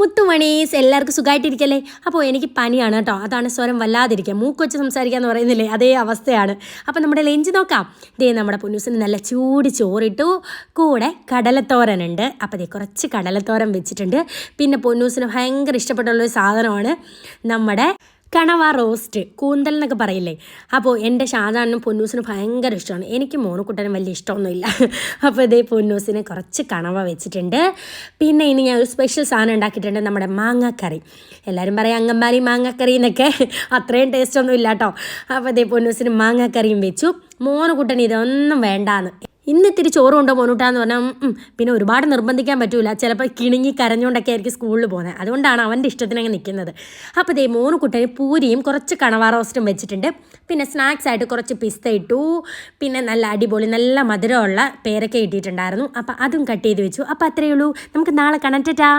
മുത്തുമണീസ് എല്ലാവർക്കും സുഖമായിട്ടിരിക്കല്ലേ. അപ്പോൾ എനിക്ക് പനിയാണ് കേട്ടോ, അതാണ് സ്വരം വല്ലാതിരിക്കുക. മൂക്ക് വെച്ച് സംസാരിക്കുക എന്ന് പറയുന്നില്ലേ, അതേ അവസ്ഥയാണ്. അപ്പോൾ നമ്മുടെ ലഞ്ച് നോക്കാം. ദേ നമ്മുടെ പൊന്നൂസിന് നല്ല ചൂട് ചോറിട്ടു, കൂടെ കടലത്തോരനുണ്ട്. അപ്പോൾ ദേ കുറച്ച് കടലത്തോരൻ വെച്ചിട്ടുണ്ട്. പിന്നെ പൊന്നൂസിന് ഭയങ്കര ഇഷ്ടപ്പെട്ടുള്ളൊരു സാധനമാണ് നമ്മുടെ കണവ റോസ്റ്റ്, കൂന്തൽ എന്നൊക്കെ പറയില്ലേ. അപ്പോൾ എൻ്റെ ഷാജാനും പൊന്നൂസിന് ഭയങ്കര ഇഷ്ടമാണ്. എനിക്ക് മോനുക്കുട്ടനും വലിയ ഇഷ്ടമൊന്നുമില്ല. അപ്പോൾ ഇതേ പൊന്നൂസിന് കുറച്ച് കണവ വെച്ചിട്ടുണ്ട്. പിന്നെ ഇനി ഞാൻ ഒരു സ്പെഷ്യൽ സാധനം ഉണ്ടാക്കിയിട്ടുണ്ട്, നമ്മുടെ മാങ്ങാക്കറി. എല്ലാവരും പറയും അങ്കമാലി മാങ്ങാക്കറി എന്നൊക്കെ, അത്രയും ടേസ്റ്റ് ഒന്നും ഇല്ല കേട്ടോ. അപ്പോൾ ഇതേ പൊന്നൂസിന് മാങ്ങാക്കറിയും വെച്ചു. മോനുക്കുട്ടൻ ഇതൊന്നും വേണ്ടാന്ന്, ഇന്ന് ഇത്തിരി ചോറ് കൊണ്ടോ മോനൂട്ടാന്ന് പറഞ്ഞാൽ പിന്നെ ഒരുപാട് നിർബന്ധിക്കാൻ പറ്റൂല. ചിലപ്പോൾ കിണുങ്ങി കരഞ്ഞുകൊണ്ടൊക്കെ ആയിരിക്കും സ്കൂളിൽ പോകുന്നത്. അതുകൊണ്ടാണ് അവൻ്റെ ഇഷ്ടത്തിനങ്ങ് നിൽക്കുന്നത്. അപ്പോൾ ദേ മോനുക്കുട്ടന് പൂരിയും കുറച്ച് കണവ റോസ്റ്റും വെച്ചിട്ടുണ്ട്. പിന്നെ സ്നാക്സ് ആയിട്ട് കുറച്ച് പിസ്ത ഇട്ടു. പിന്നെ നല്ല അടിപൊളി നല്ല മധുരമുള്ള പേരക്ക ഇട്ടിട്ടുണ്ടായിരുന്നു. അപ്പോൾ അതും കട്ട് ചെയ്ത് വെച്ചു. അപ്പോൾ അത്രയേ ഉള്ളൂ. നമുക്ക് നാളെ കാണാം. ടാറ്റാ.